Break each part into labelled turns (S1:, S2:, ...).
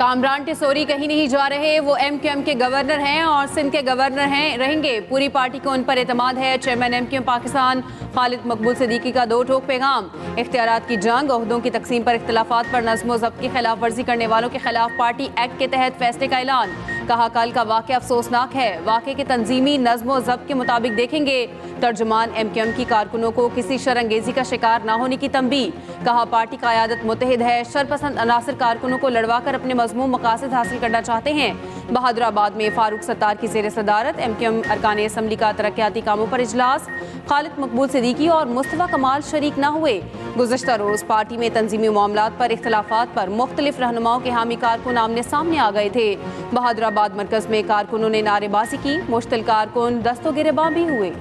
S1: कामरान टिसोरी कहीं नहीं जा रहे। वो MQM के गवर्नर हैं और सिंध के गवर्नर रहेंगे। पूरी पार्टी को उन पर एतमाद है। चेयरमैन MQM पाकिस्तान खालिद मकबूल सिद्दीकी का दो टोक पैगाम। इख्तियारात की जंग, ओहदों की तकसीम पर इख्तलाफात पर नज़्म व ज़ब्त की खिलाफ वर्जी करने वालों के खिलाफ पार्टी एक्ट के तहत फैसले का ऐलान। कहा कल का वाक़या अफसोसनाक है। वाक़े के तंजीमी नज़्म व ज़ब्त के मुताबिक देखेंगे। तर्जुमान MQM की कारकुनों को किसी शरंगेजी का शिकार न होने की तंबीह। कहा पार्टी का क़यादत मुत्तहिद है। शरपसंद अनासर कारकुनों को लड़वा कर अपने मज़मूम मकासद हासिल करना चाहते हैं। बहादुराबाद में फारूक सत्तार की ज़ेर सदारत MQM अरकान असम्बली का तरक्याती कामों पर इजलास। खालिद मकबूल सिद्दीकी और मुस्तफ़ा कमाल शरीक न हुए। गुज़श्ता रोज़ पार्टी में तंजीमी मामलात पर इख्तलाफात पर मुख्तलिफ रहनुमाओं के हामी कारकुन आमने सामने आ गए थे। बहादुराबाद मरकज़ में कारकुनों ने नारेबाजी की। मुश्तिल कारकुन दस्तो गिरेबां भी हुए।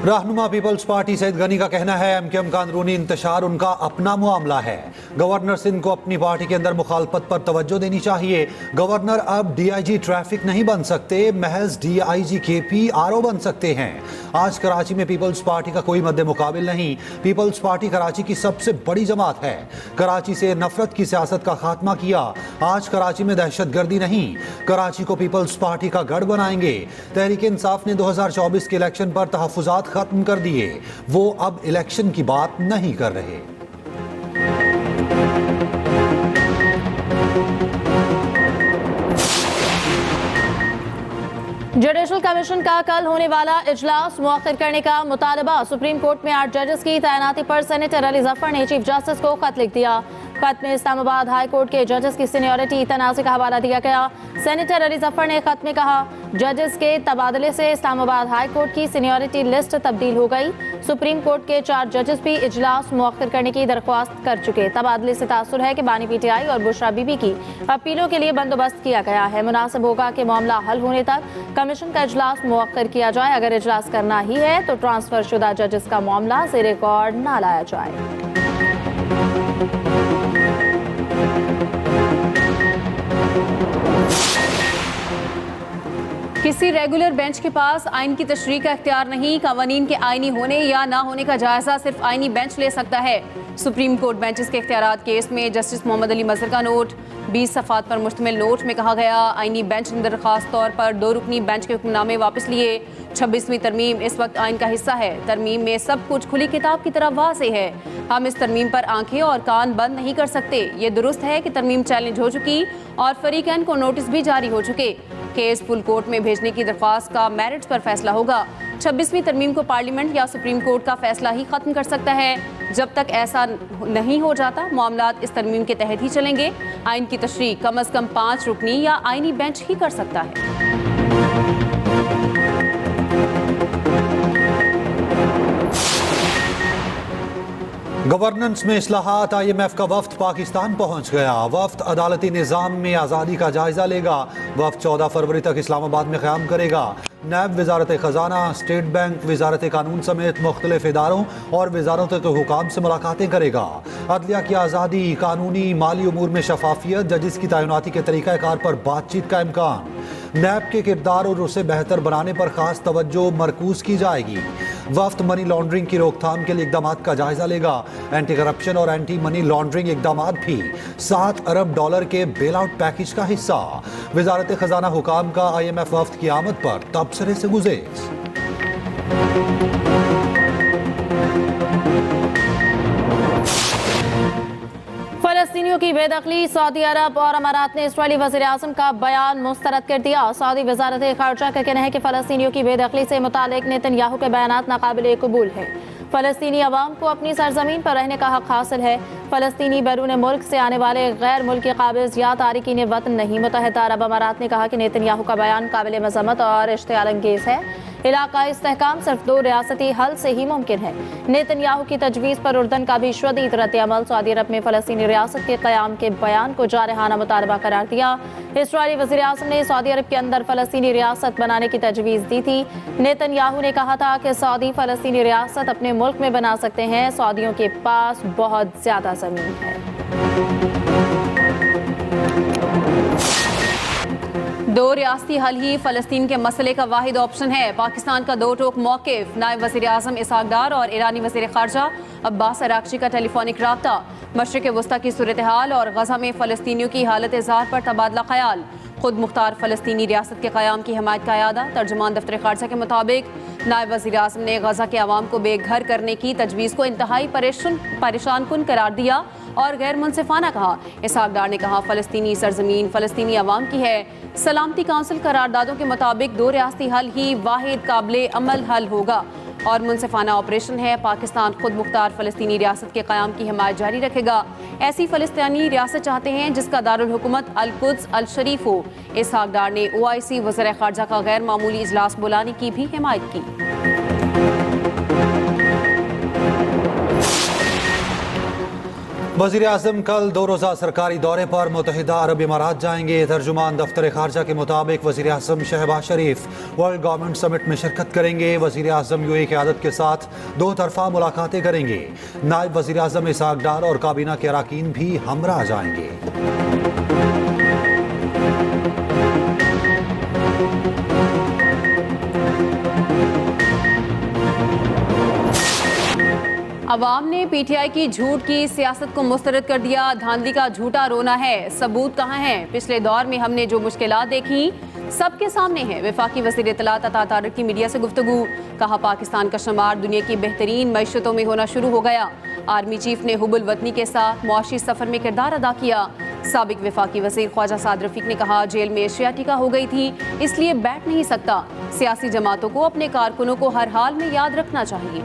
S2: रहनुमा पीपल्स पार्टी सईद गनी का कहना है MQM का अंदरूनी इंतशार उनका अपना मामला है। गवर्नर सिंध को अपनी पार्टी के अंदर मुखालफत पर तवज्जो देनी चाहिए। गवर्नर अब DIG ट्रैफिक नहीं बन सकते, महज DIG KP RO बन सकते हैं। आज कराची में पीपल्स पार्टी का कोई मद्दे मुकाबिल नहीं। पीपल्स पार्टी कराची की सबसे बड़ी जमात है। कराची से नफरत की सियासत का खात्मा किया। आज कराची में दहशत गर्दी नहीं, कराची को पीपल्स पार्टी का गढ़ बनाएंगे। तहरीक इंसाफ ने 2024 के इलेक्शन पर तहफ़्फ़ुज़ात खत्म कर दिए। वो अब इलेक्शन की बात नहीं कर रहे।
S3: जुडिशल कमीशन का कल होने वाला इजलास मुअख्खर करने का मुतालबा। सुप्रीम कोर्ट में 8 जजेस की तैनाती पर सेनेटर अली जफर ने चीफ जस्टिस को खत लिख दिया। खत में इस्लामाबाद हाई कोर्ट के जजेस की सीनियरिटी तनाज़े का हवाला दिया गया। सेनेटर अली जफर ने खत में कहा जजेस के तबादले से इस्लामाबाद हाई कोर्ट की सीनियरिटी लिस्ट तब्दील हो गई। सुप्रीम कोर्ट के 4 जजेस भी इजलास मुअख्खर करने की दरख्वास्त कर चुके। तबादले से तासुर है कि बानी PTI और बुशरा बीबी की अपीलों के लिए बंदोबस्त किया गया है। मुनासिब होगा कि मामला हल होने तक कमीशन का इजलास मुअख्खर किया जाए। अगर इजलास करना ही है तो ट्रांसफर शुदा जजेस का मामला से रिकॉर्ड न लाया जाए।
S1: किसी रेगुलर बेंच के पास आइन की तशरीह का इख्तियार नहीं। कवानीन के आइनी होने या ना होने का जायजा सिर्फ आइनी बेंच ले सकता है। सुप्रीम कोर्ट बेंचेस के इख्तियारात केस में जस्टिस मोहम्मद अली मजहर का नोट। 20 सफ़ात पर मुश्तमिल नोट में कहा गया आइनी बेंच ने दरखास्त तौर पर 2 रुकनी बेंच के हुक्मनामे वापस लिए। 26वीं तरमीम इस वक्त आइन का हिस्सा है। तरमीम में सब कुछ खुली किताब की तरह वाज़ेह है। हम इस तरमीम पर आंखें और कान बंद नहीं कर सकते। ये दुरुस्त है कि तरमीम चैलेंज हो चुकी और फरीकैन को नोटिस भी जारी हो चुके। केस फुल कोर्ट में भेजने की दरख्वास्त का मेरिट्स पर फैसला होगा। 26वीं तरमीम को पार्लियामेंट या सुप्रीम कोर्ट का फैसला ही खत्म कर सकता है। जब तक ऐसा नहीं हो जाता मामलात इस तरमीम के तहत ही चलेंगे। आइन की तशरीह कम अज कम 5 रुकनी या आइनी बेंच ही कर सकता है।
S2: गवर्नेंस में इस्लाहात। IMF का वफ्द पाकिस्तान पहुंच गया। वफ्द अदालती निज़ाम में आज़ादी का जायजा लेगा। वफ्द 14 फरवरी तक इस्लामाबाद में क़याम करेगा। नैब, वजारत ख़जाना, स्टेट बैंक, वजारत कानून समेत मुख्तलिफ इदारों और वजारतों के हुकाम से मुलाकातें करेगा। अदलिया की आज़ादी, कानूनी माली उमूर में शफाफियत, जजिस की तैनाती के तरीक़ाकार पर बातचीत का इम्कान। नैब के किरदार और उसे बेहतर बनाने पर खास तवज्जो मरकूज की जाएगी। वफ्द मनी लॉन्ड्रिंग की रोकथाम के लिए इकदाम का जायजा लेगा। एंटी करप्शन और एंटी मनी लॉन्ड्रिंग इकदाम भी $7 अरब के बेल आउट पैकेज का हिस्सा। वजारत खजाना हुकाम का IMF वफ्द की आमद पर तबसरे से गुज़ेर।
S3: फलस्तीनियों की बेदखली। सऊदी अरब और अमारात ने इस्राईली वज़ीर आज़म का बयान मुस्तरद कर दिया। सऊदी वज़ारत ख़ारजा का कहना है कि फ़लस्तीनियों की बेदखली से मुतालिक नेतन्याहू के बयानात नाकाबिले कबूल हैं। फ़लस्तीनी अवाम को अपनी सरजमीन पर रहने का हक़ हासिल है। फ़लस्तीनी बैरून मुल्क से आने वाले गैर मुल्की काबिज़ या तारिकीन वतन नहीं। मुत्तहिदा अरब अमारात ने कहा कि नेतन्याहू का बयान काबिल मज़म्मत और इश्तियाल अंगेज़ है। इलाक़ाई इस्तेहकाम सिर्फ 2 रियासती हल से ही मुमकिन है। नेतन्याहू की तजवीज़ पर उर्दन का भी शदीद रद्द-ए-अमल। सऊदी अरब में फ़लस्तीनी रियासत के क़याम के बयान को जारहाना मुतालबा करार दिया। इस्राईली वज़ीर आज़म ने सऊदी अरब के अंदर फ़लस्तीनी रियासत बनाने की तजवीज़ दी थी। नेतन्याहू ने कहा था कि सऊदी फ़लस्तीनी रियासत अपने मुल्क में बना सकते हैं। सऊदियों के पास बहुत ज़्यादा ज़मीन है।
S1: दो रियासती हल ही फ़लस्तीन के मसले का वाहिद ऑप्शन है। पाकिस्तान का दो टोक मौक़िफ़। नायब वज़ीर आज़म इसहाक़ डार और ईरानी वज़ीर ख़ारजा अब्बास अराग़ची का टेलीफोनिक राब्ता। मशरिक़ वस्ता की सूरत हाल और गज़ा में फ़लस्तीनियों की हालत ज़ाहिर पर तबादला ख़याल। खुद मुख्तार फ़लस्तीनी रियासत के क़याम की हिमायत का अयादा। तर्जुमान दफ्तर ख़ारजा के मुताबिक नायब वज़ीर आज़म ने गज़ा के अवाम को बेघर करने की तजवीज़ को इंतहाई परेशान कुन करार दिया और गैर मुनसिफाना कहा। इसहाक़ डार ने कहा फ़लस्तीनी सरज़मीन फ़लस्तीनी अवाम की है। सलामती काउंसिल करारदादों के मुताबिक दो रियासती हल ही वाहिद काबिले अमल हल होगा और मुनसिफाना ऑपरेशन है। पाकिस्तान खुद मुख्तार फ़लस्तीनी रियासत के क़याम की हिमायत जारी रखेगा। ऐसी फ़लस्तीनी रियासत चाहते हैं जिसका दारुल हुकूमत अल-कुद्स अल-शरीफ हो। इसहाक़ डार ने OIC वज़ीर ख़ारजा का गैर मामूली इजलास बुलाने की भी हिमायत की।
S2: वज़ीर आज़म कल 2 रोज़ा सरकारी दौरे पर मुत्तहिदा अरब इमारात जाएंगे। तर्जुमान दफ्तर ख़ारजा के मुताबिक वज़ीर आज़म शहबाज शरीफ वर्ल्ड गवर्नमेंट समिट में शिरकत करेंगे। वज़ीर आज़म UAE क़यादत के साथ 2 तरफ़ा मुलाकातें करेंगे। नायब वज़ीर आज़म इसहाक़ डार और काबीना के अरकान भी हमरा जाएंगे।
S1: अवाम ने PTI की झूठ की सियासत को मुस्तरद कर दिया। धांधली का झूठा रोना है, सबूत कहाँ हैं? पिछले दौर में हमने जो मुश्किलात देखी सबके सामने है। वफाकी वज़ीर इत्तलात अता तारिक की मीडिया से गुफ्तगू। कहा पाकिस्तान का शुमार दुनिया की बेहतरीन मईशतों में होना शुरू हो गया। आर्मी चीफ ने हुबुल वतनी के साथ मुआशी सफ़र में किरदार अदा किया। साबिक वफाकी वज़ीर ख्वाजा साद रफ़ीक ने कहा जेल में एशियाटिका हो गई थी इसलिए बैठ नहीं सकता। सियासी जमातों को अपने कारकुनों को हर हाल में याद रखना चाहिए।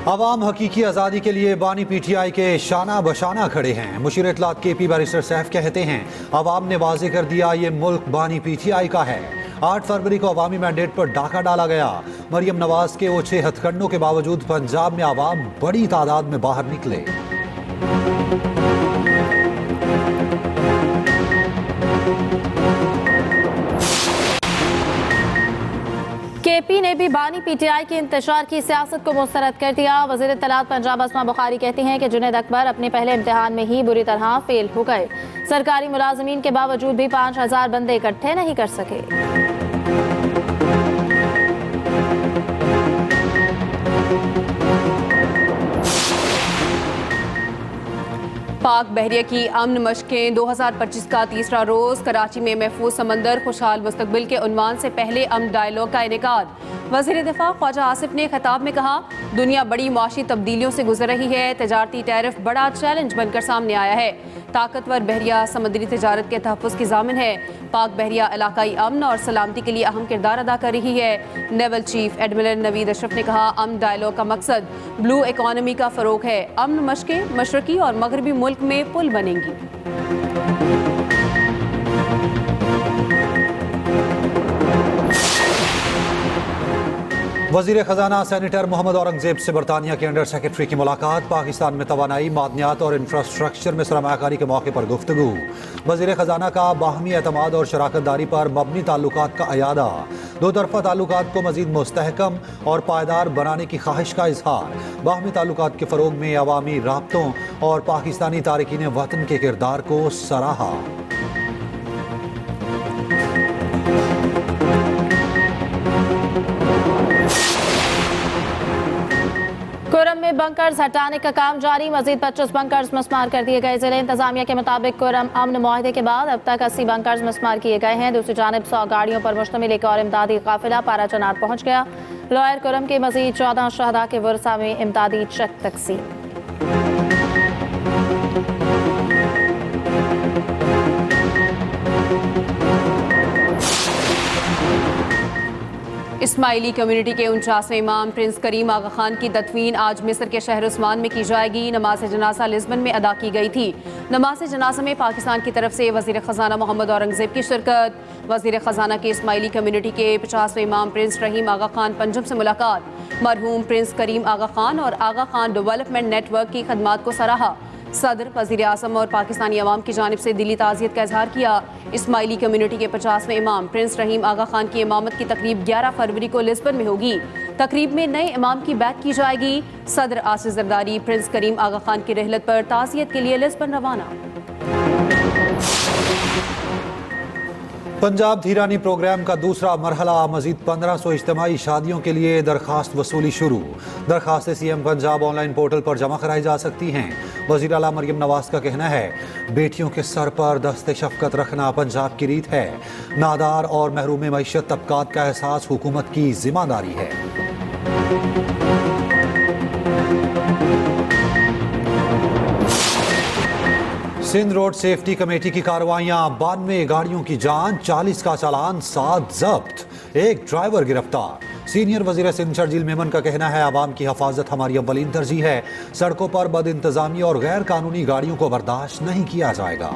S2: अवाम हकीकी आज़ादी के लिए बानी PTI के शाना बशाना खड़े हैं। मुशीर इत्तलात KP बैरिस्टर सैफ कहते हैं अवाम ने वाज़े कर दिया ये मुल्क बानी PTI का है। 8 फरवरी को अवामी मैंडेट पर डाका डाला गया। मरियम नवाज के ओछे हथकंडों के बावजूद पंजाब में अवाम बड़ी तादाद में बाहर निकले।
S3: KP ने भी बानी PTI के इंतशार की सियासत को मुस्तरद कर दिया। वज़ीर इत्तलात पंजाब अस्मा बुखारी कहती हैं कि जुनैद अकबर अपने पहले इम्तिहान में ही बुरी तरह फेल हो गए। सरकारी मुलाजमीन के बावजूद भी 5000 बंदे इकट्ठे नहीं कर सके।
S1: पाक बहरिया की अमन मशकें 2025 का तीसरा रोज। कराची में महफूज समंदर खुशहाल मुस्तकबिल के उन्वान से पहले अमन डायलॉग का इनेकाद। वज़ीर दिफा ख्वाजा आसिफ ने खिताब में कहा दुनिया बड़ी मुआशी तब्दीलियों से गुजर रही है। तजारती टैरिफ बड़ा चैलेंज बनकर सामने आया है। ताकतवर बहरिया समुद्री तजारत के तहफ़्फ़ुज़ की ज़ामिन है। पाक बहरिया इलाकाई अमन और सलामती के लिए अहम किरदार अदा कर रही है। Naval chief admiral Naveed Ashraf ने कहा अमन डायलॉग का मकसद ब्लू इकॉनमी का फ़रोग है। अमन मशकें मशरकी और मगरबी मुल्क में पुल बनेंगी।
S2: वज़ीर ख़जाना सेनेटर मोहम्मद औरंगज़ेब से बरतानिया के अंडर सेक्रेटरी की मुलाकात। पाकिस्तान में तवानाई, मादनियात और इंफ्रास्ट्रक्चर में सरमायाकारी के मौके पर गुफ्तगू। वज़ीर ख़जाना का बाहमी एतमाद और शराकतदारी पर मबनी ताल्लुकात का अयादा। 2 तरफ़ा ताल्लुकात को मज़ीद मुस्तहकम और पायदार बनाने की ख्वाहिश का इजहार। बाहमी ताल्लुकात के फ़रोग में अवामी राब्तों और पाकिस्तानी तारिकीन वतन के किरदार को सराहा।
S3: कुरम में बंकर्स हटाने का काम जारी। मजीद 25 बंकर्स मस्मार कर दिए गए। जिले इंतजामिया के मुताबिक कुरम अमन मुआहदे के बाद अब तक 80 बंकर्स मस्मार किए गए हैं। दूसरी जानब 100 गाड़ियों पर मुश्तमिल एक और इमदादी काफिला पारा चनार पहुंच गया। लॉयर कुरम के मजीद 14 शहदा के वर्सा में इमदादी चेक तकसीम।
S1: इस्माइली कम्युनिटी के 49वें इमाम प्रिंस करीम आगा खान की तदफीन आज मिस्र के शहर उस्मान में की जाएगी। नमाज जनाजा लिस्बन में अदा की गई थी। नमाज जनाजा में पाकिस्तान की तरफ से वज़ीर ख़जाना मोहम्मद औरंगज़ेब की शिरकत। वज़ीर ख़जाना के इस्माइली कम्युनिटी के 50वें इमाम प्रिंस रहीम आगा खान पंजम से मुलाकात। मरहूम प्रिंस करीम आगा खान और आगा खान डेवलपमेंट नेटवर्क की खदमात को सराहा। सदर, वज़ीर आज़म और पाकिस्तानी अवाम की जानिब से दिली ताज़ियत का इजहार किया। इस्माइली कम्युनिटी के 50वें इमाम प्रिंस रहीम आगा खान की इमामत की तकरीब 11 फरवरी को लिस्बन में होगी। तकरीब में नए इमाम की बैत की जाएगी। सदर आसिफ जरदारी प्रिंस करीम आगा खान की रहलत पर ताज़ियत के लिए लिस्बन रवाना।
S2: पंजाब धीरानी प्रोग्राम का दूसरा मरहला मजीद 1500 इज्तिमाई शादियों के लिए दरखास्त वसूली शुरू। दरखास्तें सीएम पंजाब ऑनलाइन पोर्टल पर जमा कराई जा सकती हैं। वज़ीर आला मरियम नवाज का कहना है, बेटियों के सर पर दस्ते शफकत रखना पंजाब की रीत है। नादार और महरूम मईशत तबकात का एहसास हुकूमत की जिम्मेदारी है। सिंध रोड सेफ्टी कमेटी की कार्रवाइयां, 92 गाड़ियों की जांच, 40 का चालान, 7 जब्त, 1 ड्राइवर गिरफ्तार। सीनियर वजीर सिंध शर्जील मेमन का कहना है, आवाम की हफाजत हमारी अव्वलीन तरजीह है। सड़कों पर बद इंतजामी और गैर कानूनी गाड़ियों को बर्दाश्त नहीं किया जाएगा।